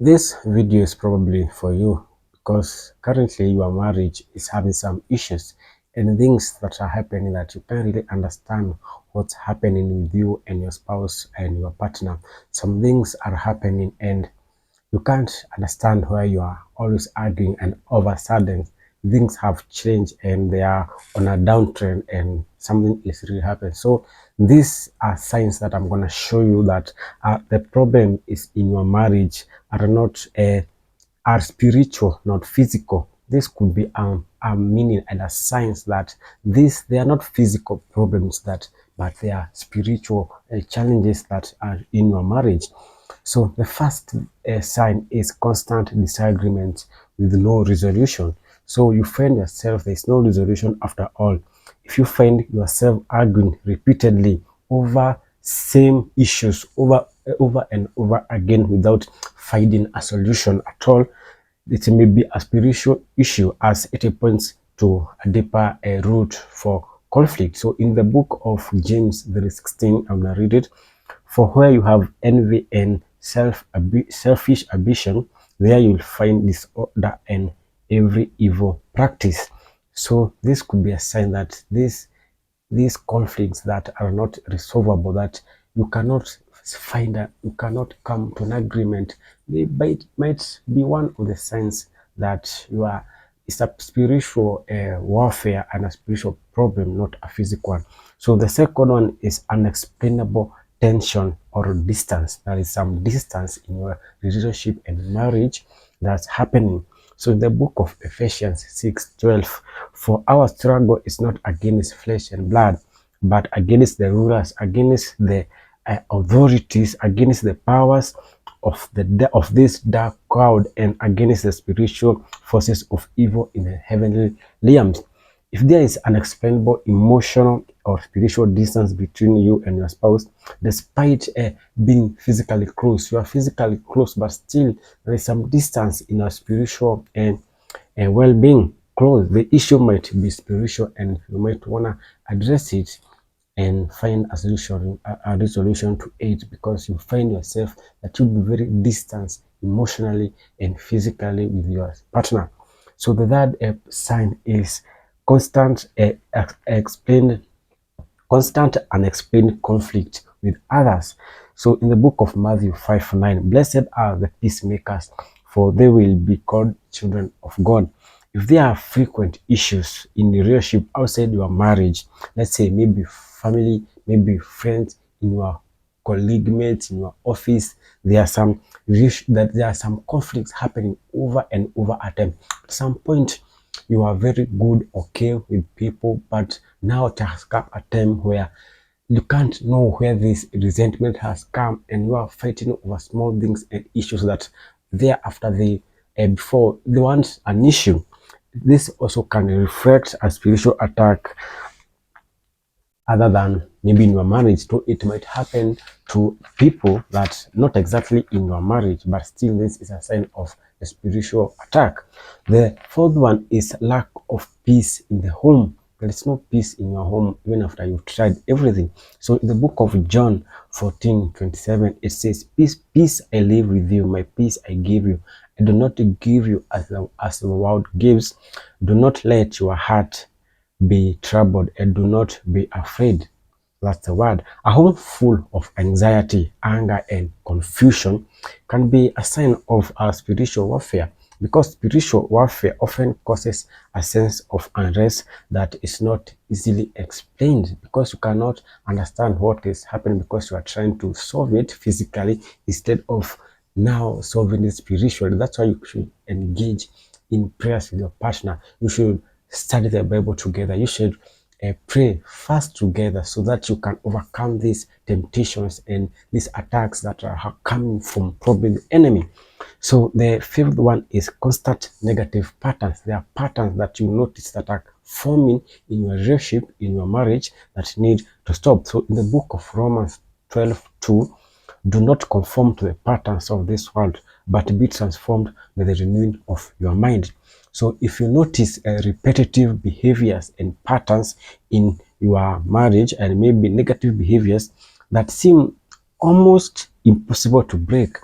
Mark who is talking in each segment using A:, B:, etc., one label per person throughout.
A: This video is probably for you because currently your marriage is having some issues and things that are happening that you can't really understand what's happening with you and your spouse and your partner. Some things are happening and you can't understand why you are always arguing, and all of a sudden things have changed and they are on a downtrend and something is really happening. So these are signs that I'm going to show you that the problem is in your marriage are not are spiritual, not physical. This could be a meaning and a signs that they are not physical problems, that but they are spiritual challenges that are in your marriage. So the first sign is constant disagreement with no resolution. So you find yourself, there is no resolution after all. If you find yourself arguing repeatedly over same issues over and over again without finding a solution at all, it may be a spiritual issue as it points to a deeper root for conflict. So in the book of James 3:16, I'm going to read it. For where you have envy and selfish ambition, there you'll find disorder and every evil practice. So this could be a sign that these conflicts that are not resolvable, that you cannot you cannot come to an agreement, they might be one of the signs that you are, it's a spiritual warfare and a spiritual problem, not a physical one. So the second one is unexplainable tension or distance. There is some distance in your relationship and marriage that's happening. So in the book of Ephesians 6:12, for our struggle is not against flesh and blood, but against the rulers, against the authorities, against the powers of this dark cloud, and against the spiritual forces of evil in the heavenly realms. If there is unexplainable emotional or spiritual distance between you and your spouse, despite being physically close, you are physically close, but still there is some distance in your spiritual and well-being close, the issue might be spiritual and you might want to address it and find a resolution to it, because you find yourself that you'll be very distant emotionally and physically with your partner. So the third sign is constant constant unexplained conflict with others. So in the book of Matthew 5:9, blessed are the peacemakers, for they will be called children of God. If there are frequent issues in the relationship outside your marriage, let's say maybe family, maybe friends, in your colleague mates, in your office, there are some conflicts happening over and over at time. At some point, you are very good, okay with people, but now it has come a time where you can't know where this resentment has come, and you are fighting over small things and issues that thereafter before they want an issue. This also can reflect a spiritual attack other than maybe in your marriage. So it might happen to people that not exactly in your marriage, but still this is a sign of a spiritual attack. The fourth one is lack of peace in the home. There is no peace in your home even after you've tried everything. So in the book of John 14:27, it says, peace I leave with you, my peace I give you. I do not give you as the world gives. Do not let your heart be troubled, and do not be afraid. That's the word. A home full of anxiety, anger, and confusion can be a sign of our spiritual warfare, because spiritual warfare often causes a sense of unrest that is not easily explained, because you cannot understand what is happening, because you are trying to solve it physically instead of now solving it spiritually. That's why you should engage in prayers with your partner. You should study the Bible together. You should pray, fast together, so that you can overcome these temptations and these attacks that are coming from probably the enemy. So the fifth one is constant negative patterns. There are patterns that you notice that are forming in your relationship, in your marriage, that need to stop. So in the book of Romans 12:2, do not conform to the patterns of this world, but be transformed by the renewing of your mind. So if you notice repetitive behaviors and patterns in your marriage, and maybe negative behaviors that seem almost impossible to break,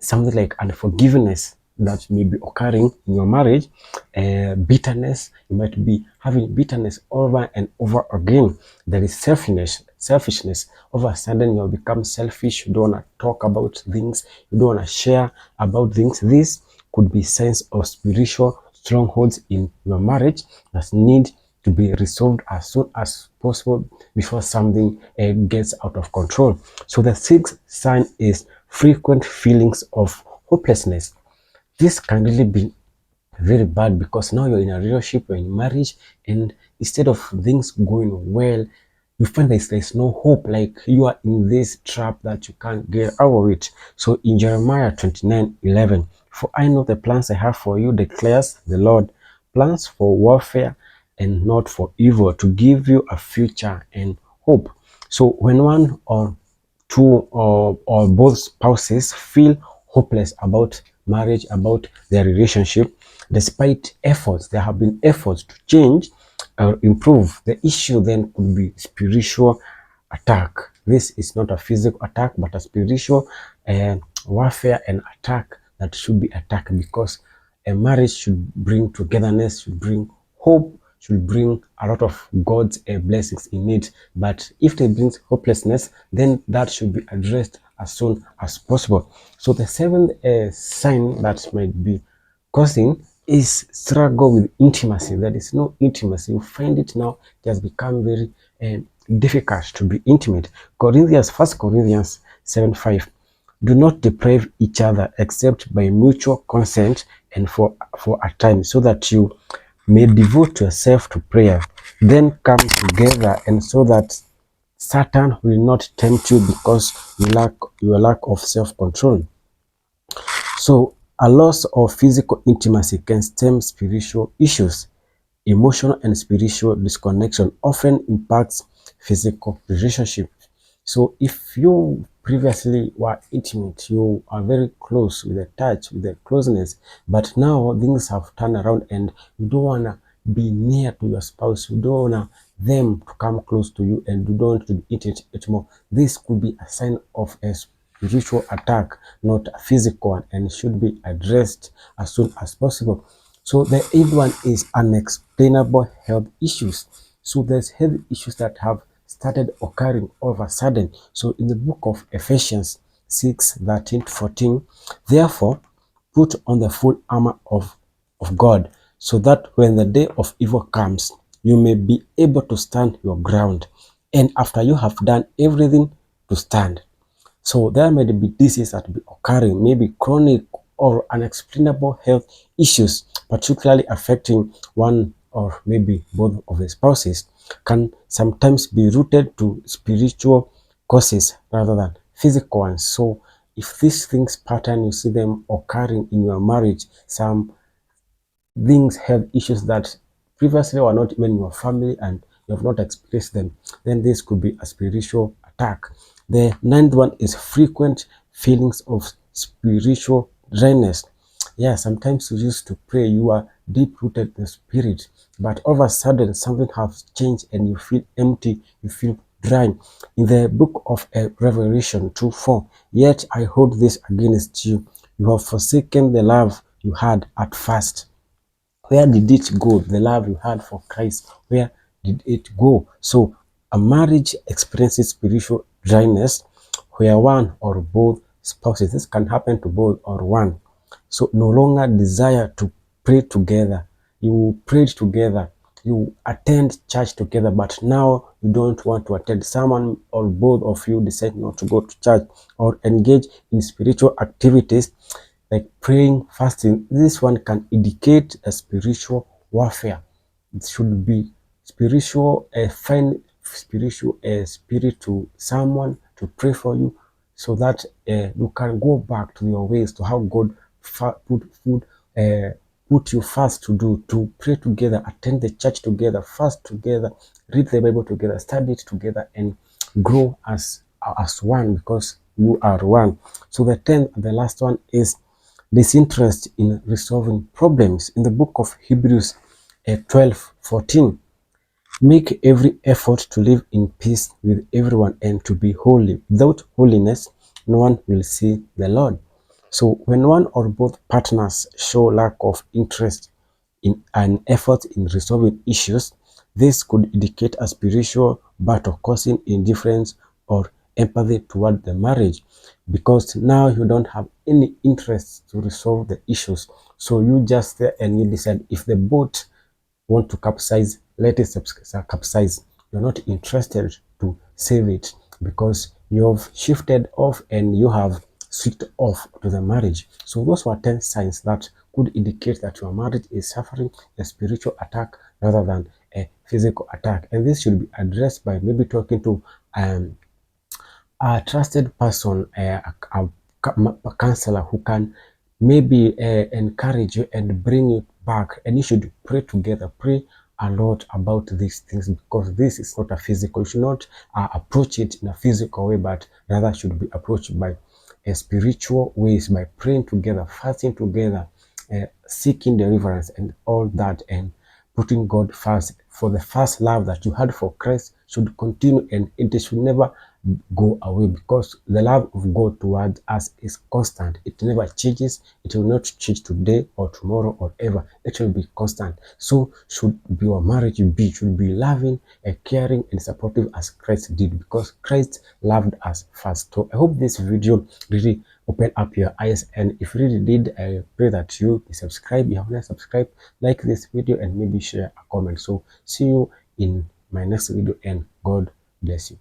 A: something like unforgiveness that may be occurring in your marriage, bitterness. You might be having bitterness over and over again. There is selfishness. All of a sudden, you become selfish. You don't want to talk about things. You don't want to share about things. This could be signs of spiritual strongholds in your marriage that need to be resolved as soon as possible before something gets out of control. So the sixth sign is frequent feelings of hopelessness. This can really be very bad because now you're in a relationship, you're in marriage, and instead of things going well, you find there's no hope, like you are in this trap that you can't get out of it. So in Jeremiah 29:11, for I know the plans I have for you, declares the Lord, plans for warfare and not for evil, to give you a future and hope. So when one or two or both spouses feel hopeless about marriage, about their relationship, despite efforts, there have been efforts to change or improve, the issue then could be spiritual attack. This is not a physical attack, but a spiritual warfare and attack that should be attacked, because a marriage should bring togetherness, should bring hope, should bring a lot of God's blessings in it. But if it brings hopelessness, then that should be addressed as soon as possible. So the seventh sign that might be causing is struggle with intimacy. There is no intimacy. You find it now, it has become very difficult to be intimate. First Corinthians 7:5. Do not deprive each other except by mutual consent and for a time, so that you may devote yourself to prayer, then come together, and so that Satan will not tempt you because your lack of self-control. So a loss of physical intimacy can stem spiritual issues. Emotional and spiritual disconnection often impacts physical relationships. So if you previously were intimate, you are very close with the touch, with the closeness, but now things have turned around and you don't want to be near to your spouse, you don't want them to come close to you, and you don't want to be intimate more. This could be a sign of a spiritual attack, not a physical one, and should be addressed as soon as possible. So the eighth one is unexplainable health issues. So there's health issues that have started occurring all of a sudden. So in the book of Ephesians 6:13-14, therefore put on the full armor of God, so that when the day of evil comes, you may be able to stand your ground. And after you have done everything, to stand. So there may be diseases that be occurring, maybe chronic or unexplainable health issues, particularly affecting one or maybe both of the spouses, can sometimes be rooted to spiritual causes rather than physical ones. So if these things pattern, you see them occurring in your marriage, some things have issues that previously were not even in your family and you have not expressed them, then this could be a spiritual attack. The ninth one is frequent feelings of spiritual dryness. Yeah, sometimes you used to pray, you are deep rooted in the spirit, but all of a sudden something has changed and you feel empty, you feel dry. In the book of Revelation 2:4, yet I hold this against you, you have forsaken the love you had at first. Where did it go? The love you had for Christ, where did it go? So a marriage experiences spiritual dryness where one or both spouses, this can happen to both or one, so no longer desire to pray together. You prayed together, you attend church together, but now you don't want to attend. Someone or both of you decide not to go to church or engage in spiritual activities like praying, fasting. This one can indicate a spiritual warfare. It should be spiritual, find spiritual spirit to someone to pray for you, so that you can go back to your ways, to how God put you first to do, to pray together, attend the church together, fast together, read the Bible together, study it together, and grow as one, because you are one. So the 10th and the last one is disinterest in resolving problems. In the book of Hebrews 12:14, make every effort to live in peace with everyone and to be holy. Without holiness, no one will see the Lord. So when one or both partners show lack of interest in an effort in resolving issues, this could indicate a spiritual battle causing indifference or empathy toward the marriage, because now you don't have any interest to resolve the issues. So you just there and you decide if the boat want to capsize, let it capsize. You're not interested to save it because you've shifted off and you have switched off to the marriage. So those were 10 signs that could indicate that your marriage is suffering a spiritual attack rather than a physical attack. And this should be addressed by maybe talking to a trusted person, a counselor who can maybe encourage you and bring you back. And you should pray together, pray a lot about these things, because this is not a physical. You should not approach it in a physical way, but rather should be approached by a spiritual ways, by praying together, fasting together, seeking deliverance and all that, and putting God first. For the first love that you had for Christ should continue, and it should never go away, because the love of God towards us is constant. It never changes. It will not change today or tomorrow or ever. It will be constant. So should your marriage be, should be loving and caring and supportive as Christ did, because Christ loved us first. So I hope this video really open up your eyes, and if you really did, I pray that you subscribe. If you have not subscribed, like this video and maybe share a comment. So see you in my next video, and God bless you.